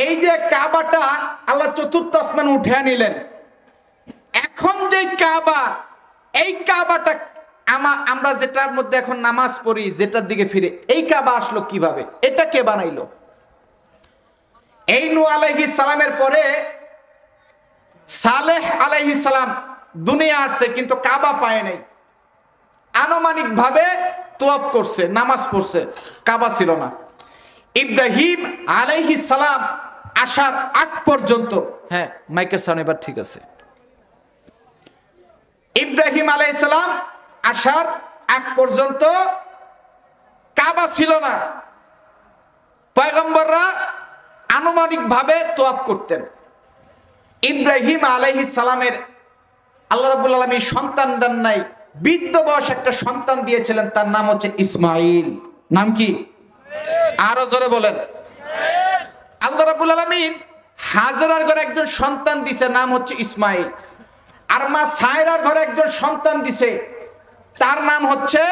এই যে কাবাটা আল্লাহ চতুর্থ আসমানে উঠে নিলেন, এখন যে কাবা, এই কাবাটা আমরা যেটার মধ্যে এখন নামাজ পড়ি, যেটার দিকে ফিরে, এই কাবা আসলো কিভাবে? এটা কে বানাইলো? এই নূহ আলাইহিস সালামের পরে সালেহ আলাইহিস সালাম দুনিয়া আসছে, কিন্তু কাবা পায় নাই। আনুমানিক ভাবে তওয়াফ করছে, নামাজ পড়ছে, কাবা ছিল না। ইব্রাহিম আলাইহিস সালাম আসার আগ পর্যন্ত, হ্যাঁ মাইকের সাউন্ড এবার ঠিক আছে, ইব্রাহিম আলাইহিস সালাম আসার আগ পর্যন্ত কাবা ছিল না। পয়গম্বররা আনুমানিক ভাবে তওয়াফ করতেন। ইব্রাহিম আলাইহিস সালামের আল্লাহ রাব্বুল আলামিন সন্তান দেন নাই, বৃদ্ধ বয়স একটা সন্তান দিয়েছিলেন, তার নাম হচ্ছে ইসমাইল। নাম কি? আরো জোরে বলেন। আল্লাহ রাব্বুল আলামিন হাজরার ঘরে একজন সন্তান দিছে, নাম হচ্ছে ইসমাইল। আর মা সায়রার ঘরে একজন সন্তান দিছে, তার নাম হচ্ছে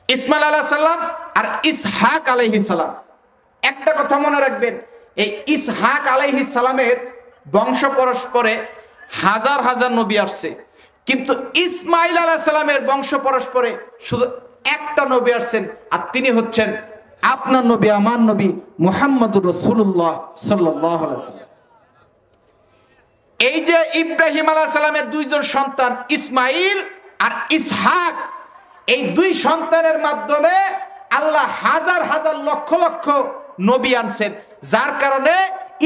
ইসমাইল আলাইহিস সালাম আর ইসহাক আলাইহিস সালাম। একটা কথা মনে রাখবেন, এই ইসহাক আলাইহিস সালামের বংশ পরস্পরে হাজার হাজার নবী আসছে, কিন্তু ইসমাইল আলাইহিস সালামের বংশ পরস্পরে শুধু একটা নবী আসছেন, আর তিনি হচ্ছেন আপনার নবী, আমার নবী মুহাম্মদুর রাসূলুল্লাহ সাল্লাল্লাহু আলাইহি ওয়াসাল্লাম। এই যে ইব্রাহিম আলাইহিস সালামের দুইজন সন্তান ইসমাইল আর ইসহাক, এই দুই সন্তানের মাধ্যমে আল্লাহ হাজার হাজার লক্ষ লক্ষ নবী আনছেন, যার কারণে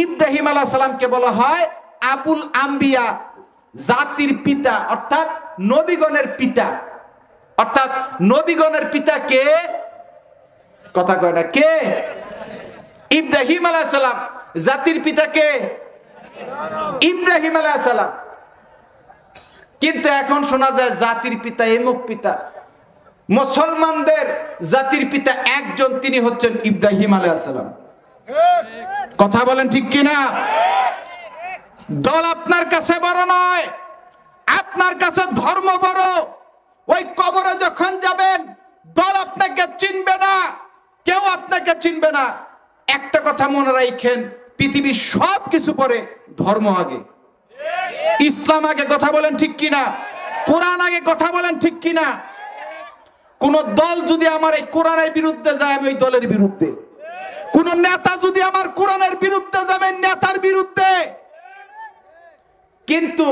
ইব্রাহিম আলাইহিস সালামকে বলা হয় আবুল আম্বিয়া, জাতির পিতা, অর্থাৎ নবীগণের পিতা। অর্থাৎ নবীগণের পিতা কে? কথা কয় না, কে? ইব্রাহিম আলাইহিস সালাম। জাতির পিতা কে? ইব্রাহিম আলাইহিস সালাম। কিন্তু এখন শোনা যায় জাতির পিতা এমুক পিতা। মুসলমানদের জাতির পিতা একজন, তিনি হচ্ছেন ইব্রাহিম আলাইহিস সালাম। কথা বলেন ঠিক কিনা? দল আপনার কাছে বড় নয়, আপনার কাছে ধর্ম বড়। ওই কবরে যখন যাবেন, দল আপনাকে চিনবে না, কেউ আপনাকে চিনবে না। একটা কথা মনে রাখেন, পৃথিবীর সব কিছু পরে, ধর্ম আগে, ইসলাম আগে। কথা বলেন ঠিক কিনা? কোরআন আগে। কথা বলেন ঠিক কিনা? কোন দল যদি আমার এই কোরআনের বিরুদ্ধে যায়, আমি ওই দলের বিরুদ্ধে। কোন নেতা যদি আমার কোরআনের বিরুদ্ধে যাবে, নেতার বিরুদ্ধে। কিন্তু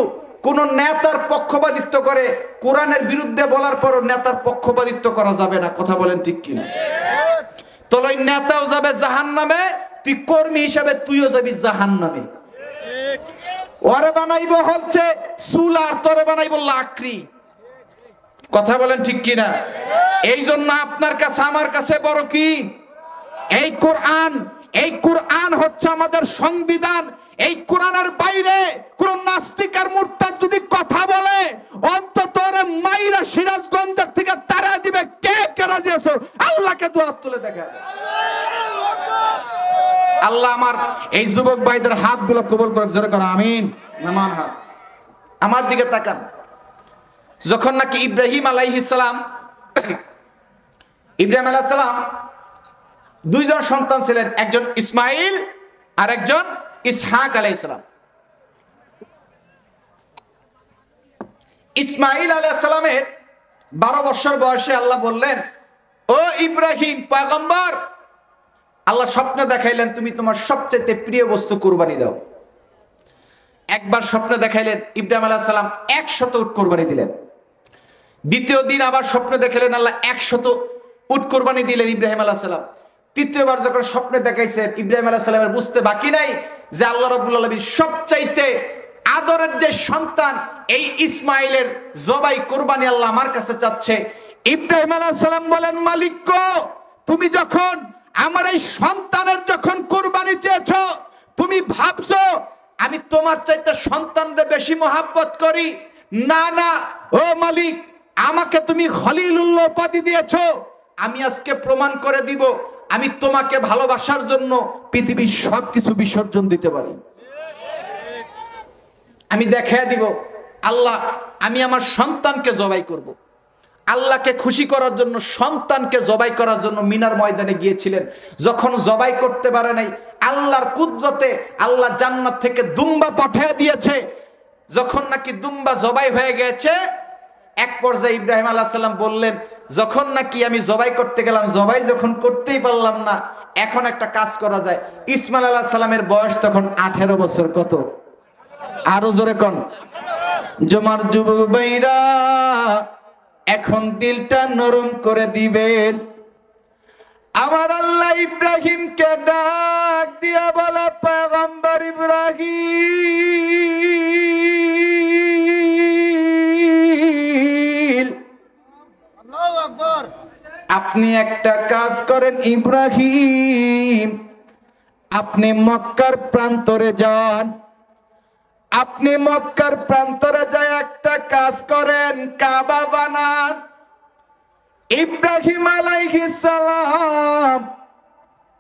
কোন নেতার পক্ষপাতিত্ব করে, কোরআনের বিরুদ্ধে বলার পরও নেতার পক্ষপাতিত্ব করা যাবে না। কথা বলেন ঠিক কিনা? তাহলে ওই নেতাও যাবে জাহান্নামে, তুই কর্মী হিসাবে তুইও যাবি জাহান্নামে। ওরে বানাইবো হচ্ছে চুল, আর তোরে বানাইবো লাকড়ি। কথা বলেন ঠিক কিনা? এই জন্য আপনার কাছে আমার কাছে বড় কি? এই কোরআন। এই কোরআন হচ্ছে আমাদের সংবিধান। এই কোরআনের বাইরে কোন নাস্তিক আর মুরতাদ যদি কথা বলে, অন্তত মাইরা সিরাজগঞ্জ থেকে তারা দিবে। কে কে রাজি আছো? আল্লাহকে দুহাত তুলে দেখা। আল্লাহ আমার এই যুবক ভাইদের হাতগুলো কবুল করে, জোরে করে আমিন। নামান হাত আমার দিকে তাকান। যখন নাকি ইব্রাহিম আলাইহিস সালাম, ইব্রাহিম আলাইহিস সালাম দুইজন সন্তান ছিলেন, একজন ইসমাইল আর একজন ইসহাক আলাইহিস সালাম। ইসমাইল আলাইহিস সালামের 12 বছর বয়সে আল্লাহ বললেন, ও ইব্রাহিম পয়গম্বর, আল্লাহ স্বপ্নে দেখাইলেন তুমি তোমার সবচেয়ে প্রিয় বস্তু কুরবানি দাও। একবার স্বপ্নে দেখাইলেন, ইব্রাহিম আলাইহিস সালাম 100 উট কুরবানি দিলেন। দ্বিতীয় দিন আবার স্বপ্নে দেখাইলেন, আল্লাহ 100 উট কুরবানি দিলেন ইব্রাহিম আলাইহিস সালাম। তৃতীয়বার যখন স্বপ্নে দেখাইছেন, ইব্রাহিম আলাইহিস সালামের বুঝতে বাকি নাই যে আল্লাহ রাব্বুল আলামিন সবচাইতে আদরের যে সন্তান, এই ইসমাইলের জবাই কুরবানি আল্লাহ আমার কাছে চাচ্ছে। ইব্রাহিম আলাইহিস সালাম বলেন, মালিক গো, তুমি যখন আমার এই সন্তানের যখন কুরবানি চেয়েছো, তুমি ভাবছো আমি তোমার চাইতে সন্তানরে বেশি মহাব্বত করি? না না, ও মালিক, আমাকে তুমি খলিলুল্লাহ উপাধি দিয়েছো। আমি আজকে প্রমাণ করে দিব, আমি তোমাকে ভালোবাসার জন্য পৃথিবীর সবকিছু বিসর্জন দিতে পারি। আমি দেখায় দিব, আল্লাহ আমি আমার সন্তানকে জবাই করব। আল্লাহকে খুশি করার জন্য সন্তানকে জবাই করার জন্য মিনার ময়দানে গিয়েছিলেন। যখন জবাই করতে পারে নাই, আল্লাহর কুদরতে আল্লাহ জান্নাত থেকে দুম্বা পাঠিয়ে দিয়েছে। যখন নাকি দুম্বা জবাই হয়ে গেছে, এক পর্যায়ে ইব্রাহিম আলাইহিস সালাম বললেন, যখন নাকি আমি জবাই করতে গেলাম, জবাই যখন করতেই পারলাম না, এখন একটা কাজ করা যায়। ইসমাইল আলাইহিস সালামের বয়স তখন 18 বছর। কত? আরো জোরে কোন? জমার যুবক ভাইরা, এখন দিলটা নরম করে দিবেন। আমার আল্লাহ ইব্রাহিমকে ডাক দিয়া বলে, পয়গম্বর ইব্রাহিম, আল্লাহু আকবার, আপনি একটা কাজ করেন ইব্রাহিম, আপনি মক্কার প্রান্তরে যান। আপনি মক্কার প্রান্তরে যায় একটা কাজ করেন, কাবা বানান। ইব্রাহিম আলাইহিস সালাম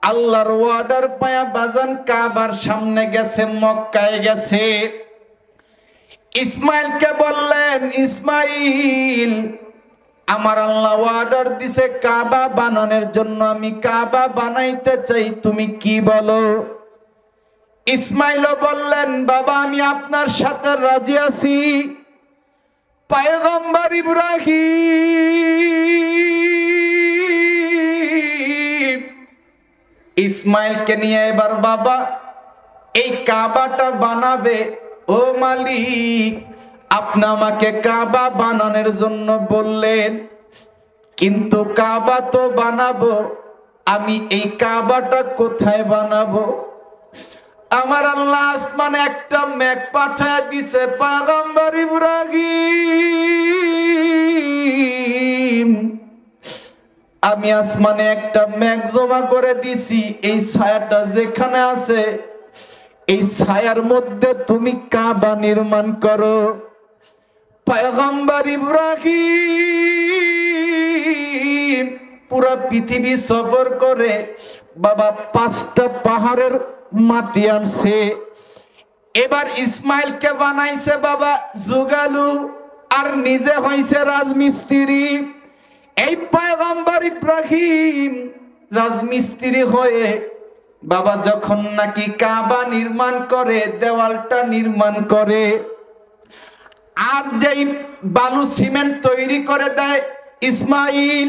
আল্লাহর ওয়াদার পায়া বাজান কাবার সামনে গেছে, মক্কায় গেছে। ইসমাইলকে বললেন, ইসমাইল, আমার আল্লাহ অর্ডার দিছে কাবা বানানোর জন্য, আমি কাবা বানাইতে চাই, তুমি কি বলো? ইসমাইলও বললেন, বাবা আমি আপনার সাথে রাজি আছি। পয়গম্বর ইব্রাহিম ইসমাইলকে নিয়ে এবার বাবা এই কাবাটা বানাবে। ও মালিক, আপনি আমাকে কাবা বানানোর জন্য বললেন, কিন্তু কাবা তো বানাবো, আমি এই কাবাটা কোথায় বানাবো? আমার আল্লাহ আসমানে একটা মেঘ পাঠায় দিছে। পয়গম্বর ইব্রাহিম, আমি আসমানে একটা মেঘ জমা করে দিছি, এই ছায়াটা যেখানে আছে এই ছায়ার মধ্যে তুমি কাবা নির্মাণ করো। পয়গম্বর ইব্রাহিম পুরা পৃথিবী সফর করে বাবা 5টা পাহাড়ের মাটি আনছে। এবার ইসমাইলকে বানাইছে বাবা যুগালু, আর নিজে হইছে রাজমিস্ত্রি। এই পয়গম্বর ইব্রাহিম রাজমিস্ত্রি হয়ে বাবা যখন নাকি কাবা নির্মাণ করে, দেওয়ালটা নির্মাণ করে, আর যেই বালু সিমেন্ট তৈরি করে দেয় ইসমাইল,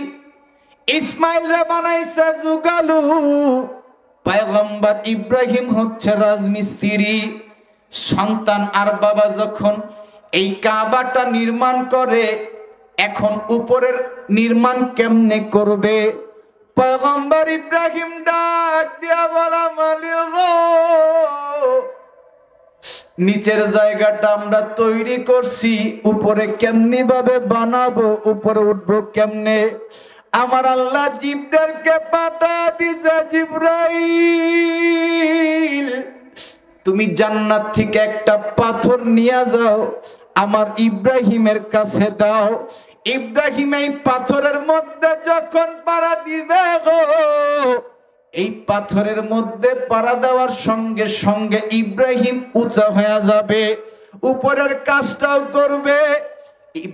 ইসমাইলরা বানাইছে যুগালু। পয়গম্বর ইব্রাহিম হচ্ছে রাজমিস্ত্রি। সন্তান আর বাবা যখন এই কাবাটা নির্মাণ করে, এখন উপরের নির্মাণ কেমনে করবে? পয়গম্বর ইব্রাহিম ডাক দিয়া বলা, মালিক নিচের জায়গাটা আমরা তৈরি করছি, উপরে কেমনি ভাবে বানাবো, উপরে উঠবো কেমনে? আমার আল্লাহ জিব্রাইলকে পাঠা দিছে, জিব্রাইল তুমি জান্নাত থেকে একটা পাথর নিয়ে যাও, আমার ইব্রাহিমের কাছে দাও। ইব্রাহিম এই পাথরের মধ্যে যখন পাড়া দিবে গো, এই পাথরের মধ্যে পাড়া দেওয়ার সঙ্গে সঙ্গে ইব্রাহিম উঁচা হয়ে যাবে, উপরের কাজটাও করবে।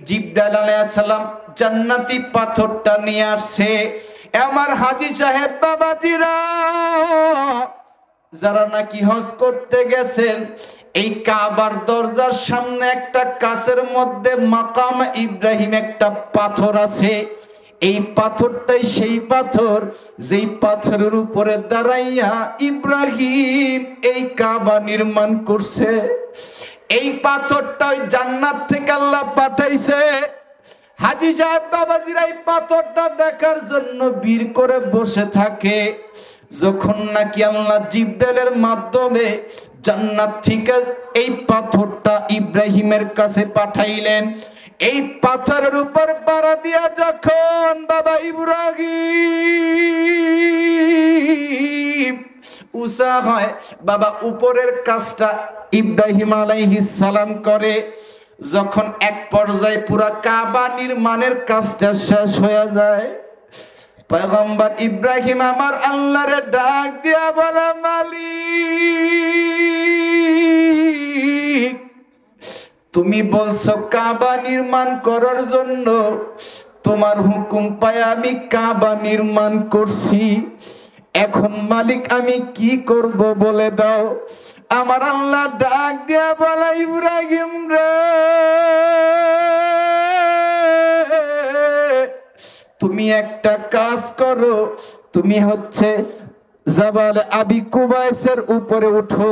জিব্রাইল আলাইহিস সালাম জান্নাতি পাথরটা নিয়ে আসছে। আমার হাজী সাহেব বাবাজিরা, যারা নাকি হজ করতে গেছেন, এই কাবার দরজার সামনে একটা কাছের মধ্যে মাকাম ইব্রাহিম একটা পাথর আছে। এই পাথরটাই সেই পাথর যেই পাথরের উপরে দাঁড়াইয়া ইব্রাহিম এই কাবা নির্মাণ করছে। এই পাথরটা ওই জান্নাত থেকে আল্লাহ পাঠাইছে। হাজী সাহেব বাবাজিরা এই পাথরটা দেখার জন্য বীর করে বসে থাকে। যখন নাকি আল্লাহ জিব্রাইলের মাধ্যমে জান্নাত থেকে এই পাথরটা ইব্রাহিমের কাছে পাঠাইলেন, এই পাথরের উপর পাড়া দিয়া যখন বাবা ইব্রাহিম উসা হয়, বাবা উপরের কাজটা ইব্রাহিম আলাইহিস সালাম করে। যখন এক পর্যায়ে পুরা কাবা নির্মাণের কাজটা শেষ হয়ে যায়, পয়গম্বর ইব্রাহিম আমার আল্লাহরে ডাক দিয়া বলে, মালিক তুমি বলছো কাবা নির্মাণ করার জন্য, তোমার হুকুম পায় আমি কাবা নির্মাণ করছি, এখন মালিক আমি কি করব বলে দাও। আমার আল্লাহ ডাক দিয়া বলে, ইব্রাহিম রে, তুমি একটা কাজ করো, তুমি হচ্ছে জাবাল আবি কুবাইসের উপরে উঠো।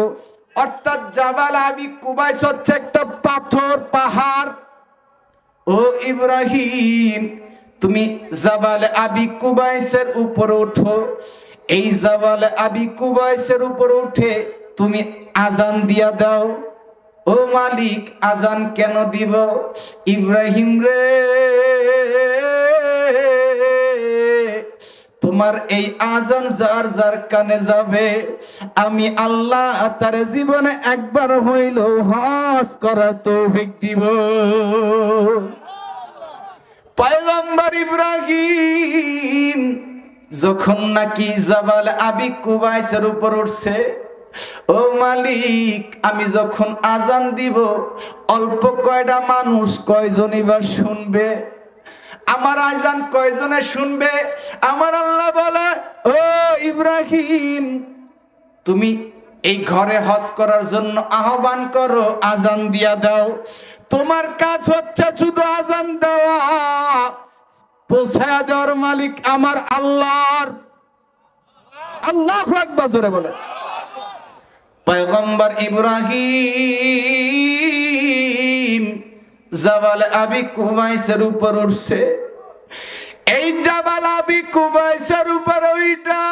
অর্থাৎ জাবাল আবি কুবাইস হচ্ছে একটা পাথর পাহাড়। ও ইব্রাহিম, তুমি জাবাল আবি কুবাইসের উপরে উঠো। এই জাবাল আবি কুবাইসের উপরে উঠে তুমি আজান দিয়া দাও। ও মালিক, আজান কেন দিব? ইব্রাহিম রে, তোমার এই আজান যার যার কানে যাবে, আমি আল্লাহ তার জীবনে একবার হইল হজ করার তৌফিক দিব। পয়গম্বর ইব্রাহিম যখন নাকি জাবাল আবি কুবাইসের উপর উঠছে, ও মালিক, আমি যখন আজান দিব অল্প কয়টা মানুষ কয়জনই বা শুনবে? আমার আজান কয়জনে শুনবে? আমার আল্লাহ বলে, ও ইব্রাহিম, তুমি এই ঘরে হজ করার জন্য আহ্বান করো, আজান দিয়া দাও। তোমার কাজ হচ্ছে শুধু আজান দেওয়া, পৌঁছায়া দেওয়ার মালিক আমার আল্লাহর। আল্লাহু আকবার, জোরে বলে। পয়গম্বর ইব্রাহিম জাবাল আবি কুবাইসের উপর উঠছে। এই জাবাল আবি কুবাইসের উপর ওইটা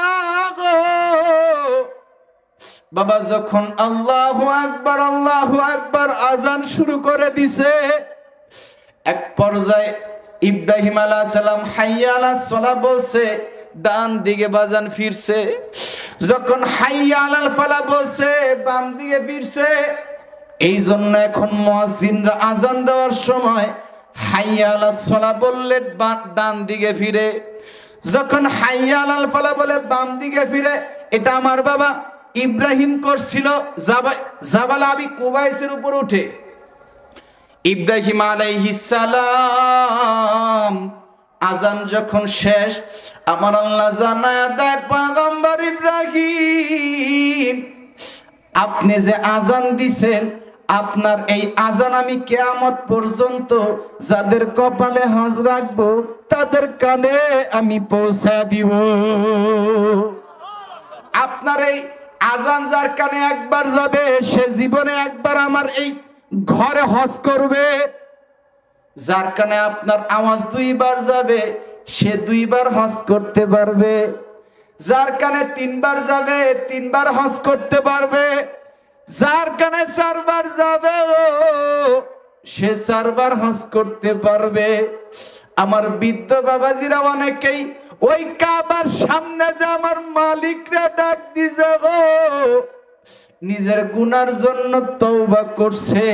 বাবা যখন আল্লাহু আকবার আজান শুরু করে দিছে, এক পর্যায়ে ইব্রাহিম আলাইহিস সালাম হাইয়া আলাস সালাহ বলছে, ডান দিকে বাজান ফিরছে। যখন হাইয়া আলাল ফালাহ বলছে, বাম দিকে ফিরছে। এই জন্য এখন মুয়াজ্জিনরা আজান দেওয়ার সময় হাইয়া আলাস সালাহ বললে ডান দিকে ফিরে, যখন হাইয়া আলাল ফালাহ বলে বাম দিকে ফিরে। এটা আমার বাবা ইব্রাহিম করছিল জাবাল আবি কুবাইসের উপর উঠে। ইব্রাহিম আলাইহিস সালাম আজান যখন শেষ, আমার আল্লাহ জানায়া দেয়, পয়গম্বর ইব্রাহিম, আপনি যে আজান দিছেন, আপনার এই আজান আমি কিয়ামত পর্যন্ত যাদের কপালে হজ রাখবো তাদের কানে আমি পৌঁছা দিব। আপনার এই আজান যার কানে একবার যাবে, সে জীবনে একবার আমার এই ঘরে হজ করবে। যার কানে আপনার আওয়াজ দুইবার যাবে, সে দুইবার হজ করতে পারবে। যার কানে তিনবার যাবে, তিনবার হজ করতে পারবে। যার কানে চারবার যাবে, সে চারবার হজ করতে পারবে। আমার বৃদ্ধ বাবাজিরা অনেকেই ওই কাবার সামনে যে আমার মালিকরা ডাক দিছে গো, নিজের গুনার জন্য তওবা করছে।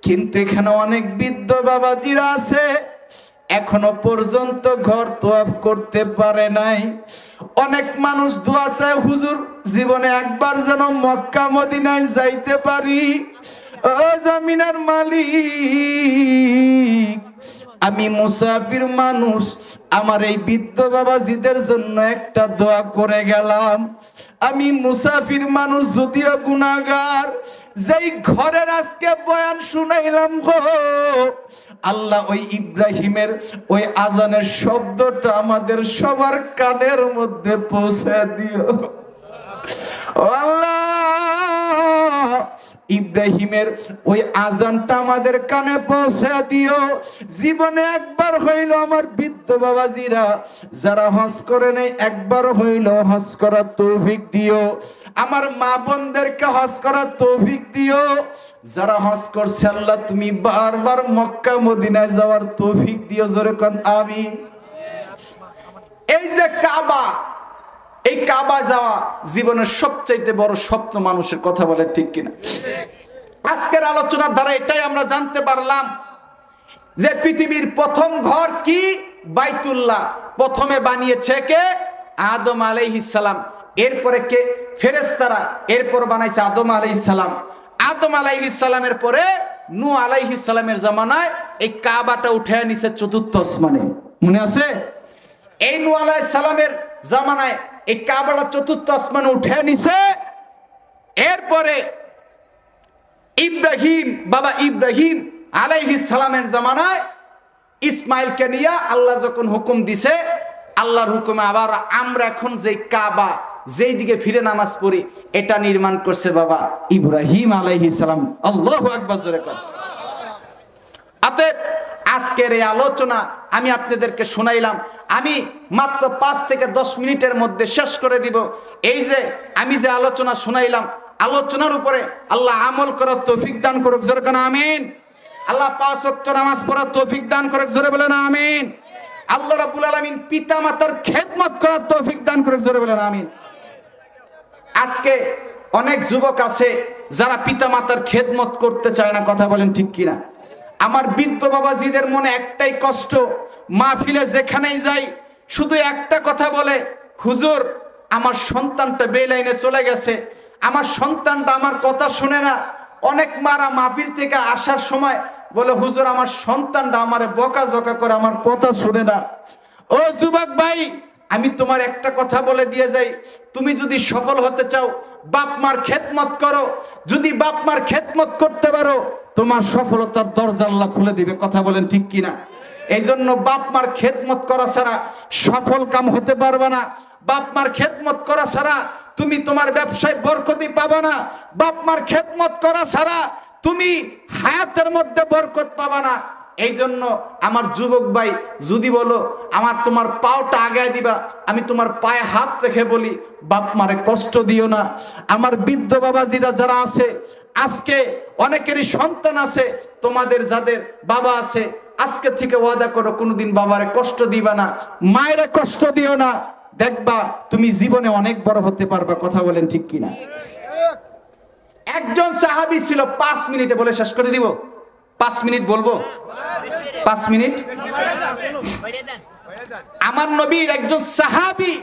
কিন্তু এখানে অনেক বৃদ্ধ বাবাজিরা আছে, এখনো পর্যন্ত ঘর তওয়াফ করতে পারে নাই। অনেক মানুষ দোয়া চায়, হুজুর জীবনে একবার যেন মক্কা মদিনায় যাইতে পারি। ও জমিনের মালিক, আমি মুসাফির মানুষ, আমার এই বৃদ্ধ বাবাজিদের জন্য একটা দোয়া করে গেলাম। আমি মুসাফির মানুষ, যদিও গুনাহগার, যেই ঘরের আজকে বয়ান শুনাইলাম গো, আল্লাহ ওই ইব্রাহিমের ওই আজানের শব্দটা আমাদের সবার কানের মধ্যে পৌঁছে দিও। ও আল্লাহ, ইব্রাহিমের ওই আজানটা আমাদের কানে পৌঁছে দিও। জীবনে একবার হইল আমার বৃদ্ধ বাবাজিরা যারা হজ করে নেই, একবার হইল হজ করার তৌফিক দিও। আমার মা বোনদেরকে হজ করার তৌফিক দিও। যারা হজ করছে আল্লাহ তুমি বারবার মক্কা মদিনায় যাওয়ার তৌফিক দিও। জোরে কোন আমিন। এই যে কাবা, এই কাবা যাওয়া জীবনের সবচাইতে বড় স্বপ্ন মানুষের, কথা বলে ঠিক কিনা? আজকের আলোচনার দ্বারা এটাই আমরা জানতে পারলাম যে পৃথিবীর প্রথম ঘর কি? বাইতুল্লাহ। প্রথমে বানিয়েছে কে? আদম আলাইহিস সালাম। এরপরে কে? ফেরেশতারা। এরপর বানাইছে আদম আলাইহিস সালাম। আদম আলাইহিস সালামের পরে নূহ আলাইহিস সালামের জামানায় এই কাবাটা উঠে নিছে চতুর্থ আসমানে। মনে আছে? এই নূহ আলাইহিস সালামের জামানায় এই কাবাটা চতুর্থ আসমানে উঠে নিছে। এরপরে বাবা ইব্রাহিম আলাইহিস সালামের জামানায় ইসমাইলকে নিয়ে আল্লাহ যখন হুকুম দিছে, আল্লাহর হুকুমে আবার আমরা এখন যে কাবা যেই দিকে ফিরে নামাজ পড়ি এটা নির্মাণ করছে বাবা ইব্রাহিম আলাইহিস সালাম। আল্লাহু আকবার জোরে কর। অতএব আজকের এই আলোচনা আমি আপনাদেরকে শোনাইলাম, আমি মাত্র 5 থেকে 10 মিনিটের মধ্যে শেষ করে দিব। এই যে আমি যে আলোচনা শোনাইলাম, আলোচনার উপরে আল্লাহ আমল করার তৌফিক দান করুক, জোরে কোন আমিন। আল্লাহ 5 ওয়াক্ত নামাজ পড়ার তৌফিক দান করুক, জোরে বলেন আমিন। আল্লাহ রাব্বুল আলামিন পিতা মাতার খেদমত করার তৌফিক দান করুক, জোরে বলেন আমিন। আজকে অনেক যুবক আছে যারা পিতা মাতার খেদমত করতে চায় না, কথা বলেন ঠিক কিনা? আমার বৃদ্ধ বাবাজিদের মনে একটাই কষ্ট, মাহফিলে যেখানেই যাই শুধু একটা কথা বলে, হুজুর আমার সন্তানটা বেলাইনে চলে গেছে, আমার সন্তানটা আমার কথা শুনে না। অনেক মারা মাহফিল থেকে আসার সময় বলে, হুজুর আমার সন্তানটা আমারে বকাঝকা করে, আমার কথা শুনে না। ও যুবক ভাই, আমি তোমার একটা কথা বলে দিয়ে যাই, তুমি যদি সফল হতে চাও বাপ মার খেদমত করো। যদি বাপ মার খেদমত করতে পারো তোমার সফলতার দরজা আল্লাহ খুলে দিবে, কথা বলেন ঠিক কিনা? এই জন্য বাপ মার খেদমত করা ছাড়া সফল কাম হতে পারবে না। বাপ মার খেদমত করা ছাড়া তুমি তোমার ব্যবসায় বরকতি পাবে না। বাপ মার খেদমত করা ছাড়া তুমি হায়াতের মধ্যে বরকত পাবে না। এই জন্য আমার যুবক ভাই, যদি বলো আমার তোমার পাওটা আগায় দিবা, আমি তোমার পায়ে হাত রেখে বলি বাপ মারে কষ্ট দিও না। আমার বৃদ্ধ বাবাজিরা যারা আছে, আজকে অনেকেরই সন্তান আছে, তোমাদের যাদের বাবা আছে আজকে থেকে ওয়াদা করো কোনোদিন বাবারে কষ্ট দিবা না, মায়েরে কষ্ট দিও না। দেখবা তুমি জীবনে অনেক বড় হতে পারবা, কথা বলেন ঠিক কিনা? একজন সাহাবী ছিল, 5 মিনিটে বলে শেষ করে দিব। 5 মিনিট বলবো, 5 মিনিট। আমার নবীর একজন সাহাবী,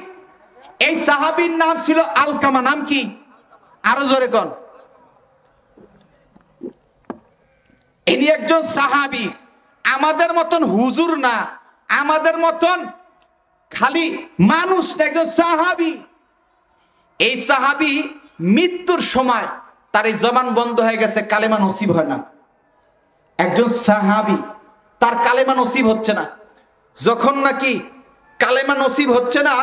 এই সাহাবীর নাম ছিল আলকামা। নাম কি? আরো জোরে কোন। ইনি একজন সাহাবী, আমাদের মতন হুজুর না, আমাদের মতন খালি মানুষ না, একজন সাহাবী। এই সাহাবী মৃত্যুর সময় তার এই জবান বন্ধ হয়ে গেছে, কালেমা নসিব হয় না। একজন সাহাবী, তার কালেমা নসিব হচ্ছে না। যখন নাকি কালেমা নসিব হচ্ছে না,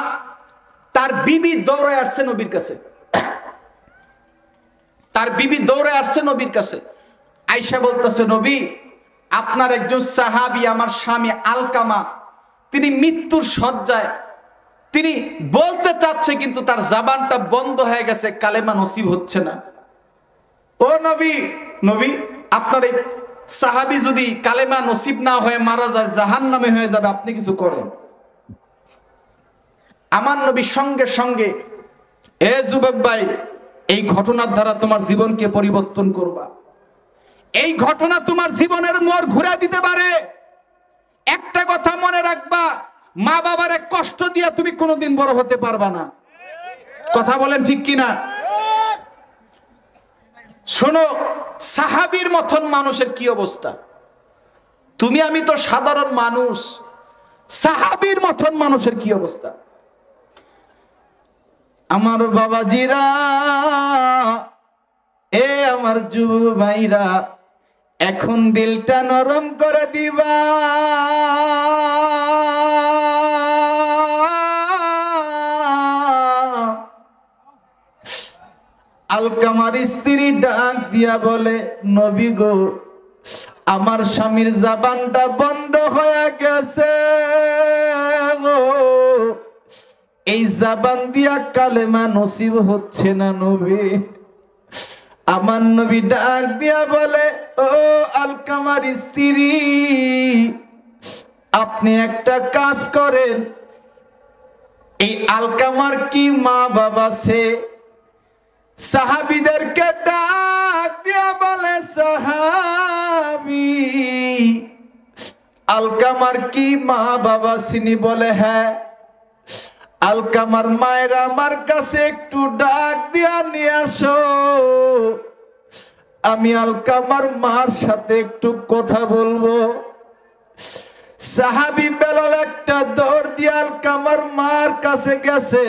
তার বিবি দৌড়ে আসছে নবীর কাছে। তার বিবি দৌড়ে আসছে নবীর কাছে, আয়েশা বলতেছে, নবী আপনার একজন সাহাবী আমার স্বামী আলকামা, তিনি মৃত্যুর শয্যায়, তিনি বলতে চাচ্ছে কিন্তু তার জবানটা বন্ধ হয়ে গেছে, কালেমা নসিব হচ্ছে না। ও নবী, নবী আপনার এই সাহাবী যদি কালেমা নসিব না হয়ে মারা যায়, জাহান্নামে হয়ে যাবে, আপনি কিছু করেন। আমার নবী সঙ্গে সঙ্গে, এ যুবক ভাই, এই ঘটনার দ্বারা তোমার জীবনকে পরিবর্তন করবা। এই ঘটনা তোমার জীবনের মোড় ঘুরে দিতে পারে। একটা কথা মনে রাখবা, মা বাবারে কষ্ট দিয়া তুমি কোনোদিন বড় হতে পারবা না, কথা বলেন ঠিক কিনা? শোনো, সাহাবীর মতন মানুষের কি অবস্থা, তুমি আমি তো সাধারণ মানুষ, সাহাবীর মতন মানুষের কি অবস্থা। আমার বাবাজিরা, এ আমার যুব ভাইরা, এখন দিলটা নরম করে দিবা। আলকামার স্ত্রী ডাক দিয়া বলে, নবী গো আমার স্বামীর জবানটা বন্ধ হয়ে গেছে গো, এই জবান দিয়া কালেমা নসিব হচ্ছে না নবী। আমার নবী ডাক দিয়া বলে, ও আলকামার স্ত্রী, আপনি একটা কাজ করেন, এই আলকামার কি মা বাবা আছে? সাহাবীদেরকে ডাক দিয়া বলে, সাহাবী আলকামার কি মা বাবা চিনি? বলে হ্যাঁ। আলকামার মায়েরা আমার কাছে একটু ডাক দিয়া নিয়ে আসো, আমি আলকামার মার সাথে একটু কথা বলবো। সাহাবী বেলাল একটা দৌড় দিয়ে আলকামার মার কাছে গেছে।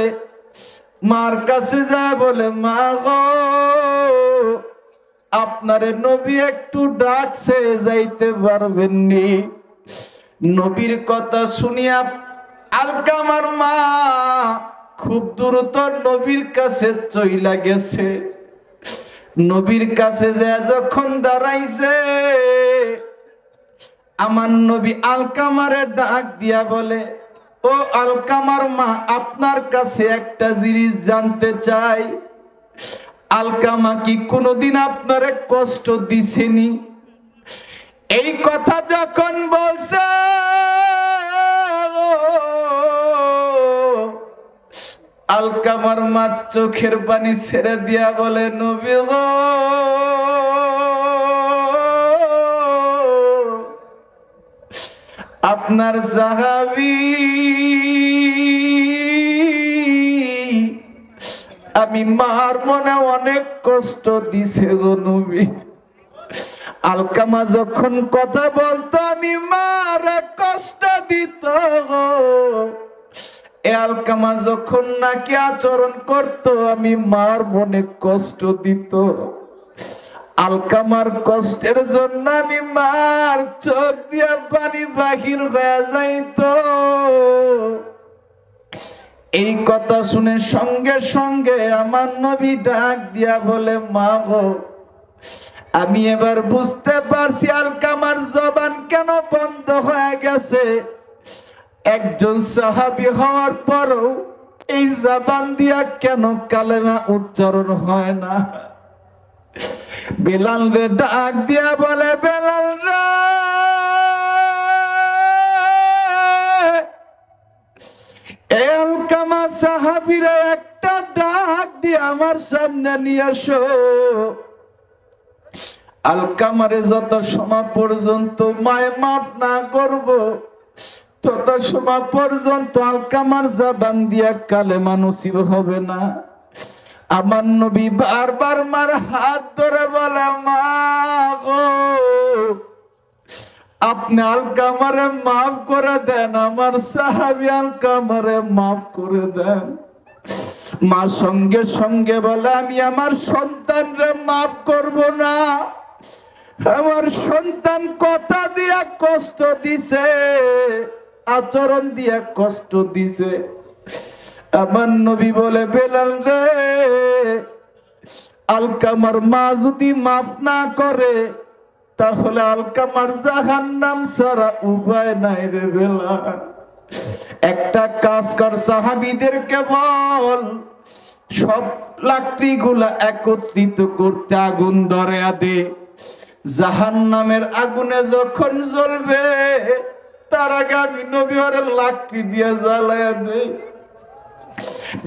মার কাছে যায় বলে, মা গো, আপনারে নবী একটু ডাকছে, যাইতে পারবেন নি? নবীর কথা শুনিয়া আলকামার মা খুব দ্রুত নবীর কাছে চইলা গেছে। নবীর কাছে যায় যখন দাঁড়াইছে, আমার নবী আলকামারে ডাক দিয়া বলে, ও আলকামার মা, আপনার কাছে একটা জিনিস জানতে চাই। আলকামা কি কোনোদিন আপনারে কষ্ট দিছেনি? এই কথা যখন বলছে, আলকামার মা চোখের পানি ছেড়ে দিয়া বলে, নবী গো, আপনার সাহাবী আমি মার মনে অনেক কষ্ট দিছে গো নবী। আলকামা যখন কথা বলতো আমি মার কষ্ট দিত গো। এ আলকামা যখন নাকি আচরণ করতো আমি মার মনে কষ্ট দিত। আলকামার কষ্টের জন্য আমি মার চোখ দিয়া পানি বাহির হয়ে যাইত। এই কথা শুনে সঙ্গে সঙ্গে আমার নবী ডাক দিয়া বলে, মা গো, আমি এবার বুঝতে পারছি আলকামার জবান কেন বন্ধ হয়ে গেছে। একজন সাহাবী হওয়ার পরও এই জবান দিয়া কেন কালেমা উচ্চারণ হয় না। বেলাল রে ডাক দিয়া বলে, বেলাল রে, আলকামা সাহাবীরা একটা ডাক দিয়ে আমার সামনে নিয়ে আসো। আলকামারে যত সময় পর্যন্ত মায় মাফ না করব, তত সময় পর্যন্ত আলকামার জবান দিয়া কালেমা নসিব হবে না। আমার নবী বারবার মার হাত ধরে বলে, মা গো, আপনি আলকামারে মাফ করে দেন, আমার সাহাবী আলকামারে মাফ করে দেন। মা সঙ্গে সঙ্গে বলে, আমি আমার সন্তানরে মাফ করব না। আমার সন্তান কথা দিয়া কষ্ট দিছে, আচরণ দিয়া কষ্ট দিছে। আমার নবী বলে, বেলাল রে, আলকামার মা যদি মাফ না করে তাহলে আলকামার জাহান্নাম ছাড়া উপায় নাই রে বেলাল। একটা কাজ কর, সাহাবীদেরকে বল সব লাকড়িগুলা একত্রিত করতে আগুন ধরিয়া দে। জাহান্নামের আগুনে যখন জ্বলবে তার আগে আমি নবী ওরে লাকড়ি দিয়ে জ্বালায়া দেই।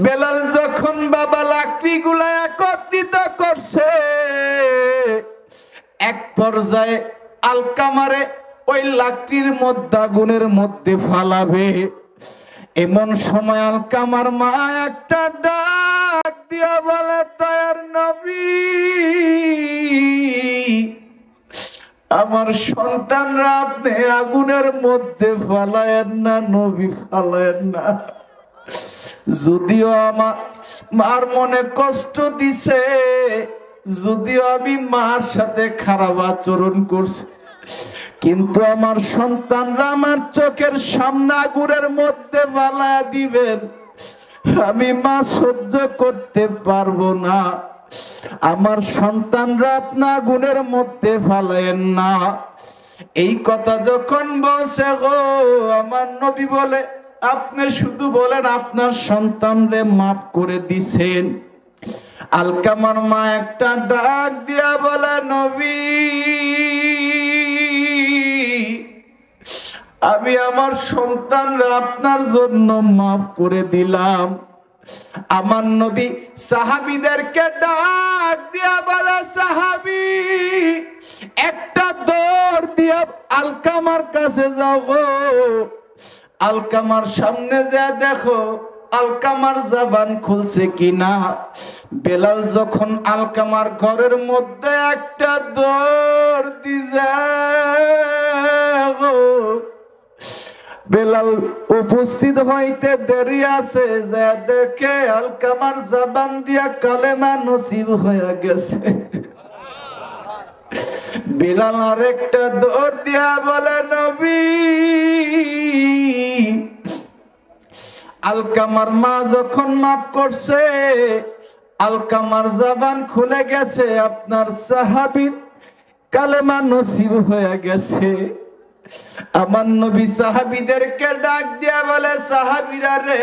বেলাল যখন বাবা লাকড়িগুলা একত্রিত করছে, এক পর্যায়ে আলকামারে ওই লাকড়ির মধ্যে আগুনের মধ্যে ফালাবে। এমন সময় আলকামার মা একটা ডাক দিয়া বলে, তয়ার নবী, আমার সন্তানরা আপনি আগুনের মধ্যে ফালায়েন না, নবী ফালায়েন না। যদিও আমার মার মনে কষ্ট দিছে, যদিও আমি মার সাথে খারাপ আচরণ করছি, কিন্তু আমার সন্তানরা আমার চোখের সামনে আগুনের মধ্যে ফালায়া দিবেন, আমি মা সহ্য করতে পারবো না। আমার সন্তানরা আপনার আগুনের মধ্যে ফালায়েন না। এই কথা যখন বলছে গো, আমার নবী বলে, আপনি শুধু বলেন আপনার সন্তানরে মাফ করে দিছেন। আলকামার মা একটা ডাক দিয়া বলে, নবী, আমি আমার সন্তানরা আপনার জন্য মাফ করে দিলাম। আমার নবী সাহাবীদেরকে ডাক দিয়া বলে, সাহাবী একটা দৌড় দিয়া আলকামার কাছে যাও গো। আলকামার সামনে যা দেখো আলকামার জবান খুলছে কিনা। বেলাল যখন আলকামার ঘরের মধ্যে একটা দৌড় দিছে গো, বেলাল উপস্থিত হইতে দেরি আছে, যে দেখে আলকামার জবান দিয়া কালেমা নসিব হয়ে গেছে। বেলাল আরেকটা দৌড় দিয়া বলে, নবী, আলকামার মা যখন মাফ করছে, আলকামার জবান খুলে গেছে, আপনার সাহাবীর কালেমা নসিব হয়ে গেছে। আমার নবী সাহাবীদেরকে ডাক দিয়া বলে, সাহাবীরা রে,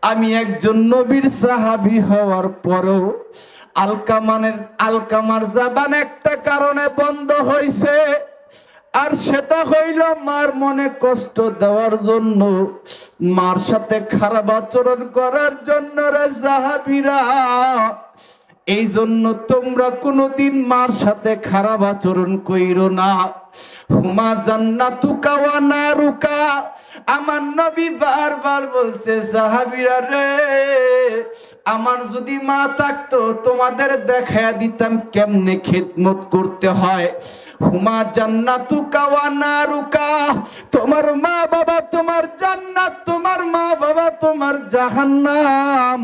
আমি একজন নবীর সাহাবী হওয়ার পরও আলকামার জবান একটা কারণে বন্ধ হইছে, আর সেটা হইল মার মনে কষ্ট দেওয়ার জন্য, মার সাথে খারাপ আচরণ করার জন্য। রে সাহাবীরা, এই জন্য তোমরা কোনোদিন মার সাথে খারাপ আচরণ কইরো না। হুমা জান্নাতুকা ওয়া নারুকা, আমার নবী বারবার বলছে, সাহাবীরা রে, আমার যদি মা থাকতো তোমাদের দেখায়া দিতাম কেমনে খিদমত করতে হয়। হুমা জান্নাতুকা ওয়া নারুকা, তোমার মা বাবা তোমার জান্নাত, তোমার মা বাবা তোমার জাহান্নাম।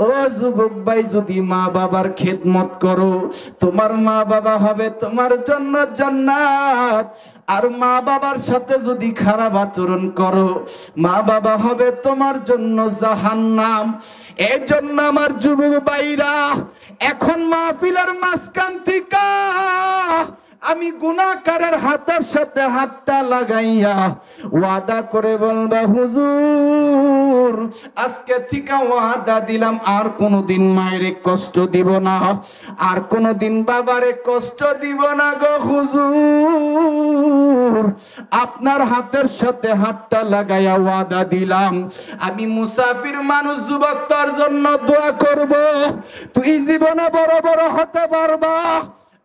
ও যুবক ভাই, যদি মা বাবার খিদমত করো, তোমার মা বাবা হবে তোমার জন্য জান্নাত। আর মা বাবার সাথে যদি খারাপ আচরণ করো, মা বাবা হবে তোমার জন্য জাহান্নাম। এই জন্য আমার যুবক ভাইরা, এখন মাহফিলের মাঝখান থেকে আমি গুনাহগারের হাতের সাথে হাতটা লাগাইয়া ওয়াদা করে বলবা, হুজুর, আজকে থেকে ওয়াদা দিলাম আর কোনোদিন মায়েরে কষ্ট দিব না, আর কোনোদিন বাবারে কষ্ট দিব না গো হুজুর। আপনার হাতের সাথে হাতটা লাগাইয়া ওয়াদা দিলাম, আমি মুসাফির মানুষ, যুবক, তোর জন্য দোয়া করব, তুই জীবনে বড় বড় হতে পারবা।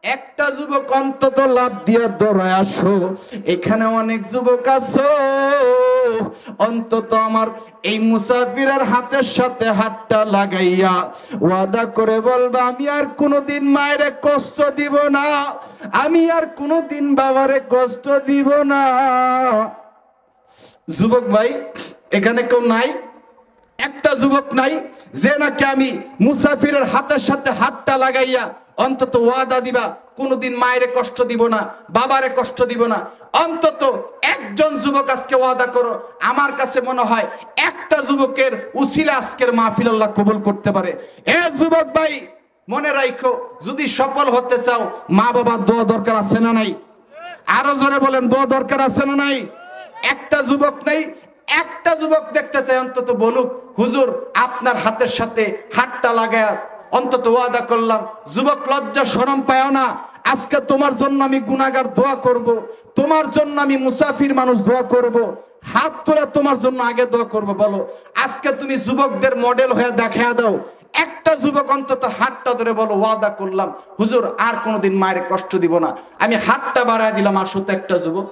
একটা যুবক অন্তত লাভ দিয়ে দৌড়ায় আসো, এখানে অনেক যুবক আছো, অন্তত আমার এই মুসাফিরের হাতের সাথে হাতটা লাগাইয়া ওয়াদা করে বলবা, আমি আর কোনোদিন মায়েরে কষ্ট দিব না, আমি আর কোনোদিন বাবারে কষ্ট দিব না। যুবক ভাই, এখানে কেউ নাই? একটা যুবক নাই যে নাকি আমি মুসাফিরের হাতের সাথে হাতটা লাগাইয়া অন্তত ওয়াদা দিবা কোনোদিন মায়েরে কষ্ট দিব না, বাবারে কষ্ট দিব না? অন্তত একজন যুবক আজকে ওয়াদা করো। আমার কাছে মনে হয় একটা যুবকের উসিলা আজকের মাহফিল আল্লাহ কবুল করতে পারে। এ যুবক ভাই, মনে রাখো, যদি সফল হতে চাও, মা বাবার দোয়া দরকার আছে না নাই? আরো জোরে বলেন, দোয়া দরকার আছে না নাই? একটা যুবক নেই, একটা যুবক দেখতে চাই, অন্তত বলুক, হুজুর, আপনার হাতের সাথে হাতটা লাগায়া অন্তত ওয়াদা করলাম। যুবক, লজ্জা শরম পায় না, আজকে তোমার জন্য আমি গুনাহগার দোয়া করব, তোমার জন্য আমি মুসাফির মানুষ দোয়া করব, হাত তোলা তোমার জন্য আগে দোয়া করব। বলো, আজকে তুমি যুবকদের মডেল হয়ে দেখা দাও। একটা যুবক অন্তত হাতটা ধরে বলো, ওয়াদা করলাম হুজুর, আর কোনোদিন মায়ের কষ্ট দিব না। আমি হাতটা বাড়ায় দিলাম। আসো তো একটা যুবক,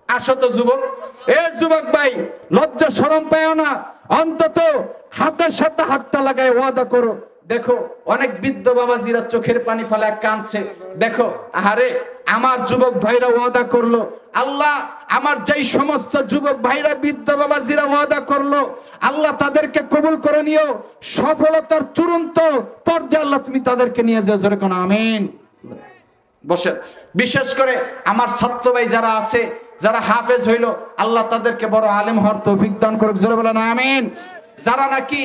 আসো তো যুবক। এ যুবক ভাই, লজ্জা শরম পায় না, অন্তত হাতের সাথে হাতটা লাগায় ওয়াদা করো। দেখো, অনেক বৃদ্ধ বাবাজিরা চোখের পানি ফেলায় কাঁদছে। দেখো, আহারে, আমার যুবক ভাইরা ওয়াদা করলো। আল্লাহ, আমার যেই সমস্ত যুবক ভাইরা বৃদ্ধ বাবাজিরা ওয়াদা করলো, আল্লাহ তাদেরকে কবুল করে নিও। সফলতার চূড়ান্ত পর্যায়ে আল্লাহ তুমি তাদেরকে নিয়ে যাও। জোরে কোন আমিন। বসেন। বিশেষ করে আমার ছাত্র ভাই যারা আছে, যারা হাফেজ হইল, আল্লাহ তাদেরকে বড় আলেম হওয়ার তৌফিক দান করুক। জোরে বলেন আমিন। যারা নাকি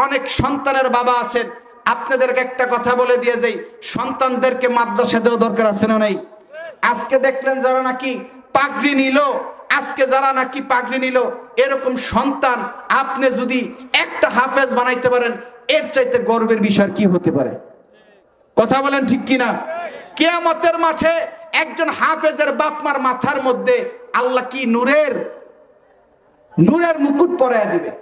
অনেক সন্তানের বাবা আছেন, আপনাদেরকে একটা কথা বলে দিয়ে যাই, সন্তানদেরকে মাদ্রাসা দেওয়া দরকার আছে না নাই? আজকে দেখলেন যারা নাকি পাগড়ি নিল, আজকে যারা নাকি পাগড়ি নিল, এরকম সন্তান আপনি যদি একটা হাফেজ বানাইতে পারেন, এর চাইতে গর্বের বিষয় কি হতে পারে? কথা বলেন ঠিক কিনা? কিয়ামতের মাঠে একজন হাফেজের বাপমার মাথার মধ্যে আল্লাহ কি নূরের মুকুট পরাইয়া দিবে।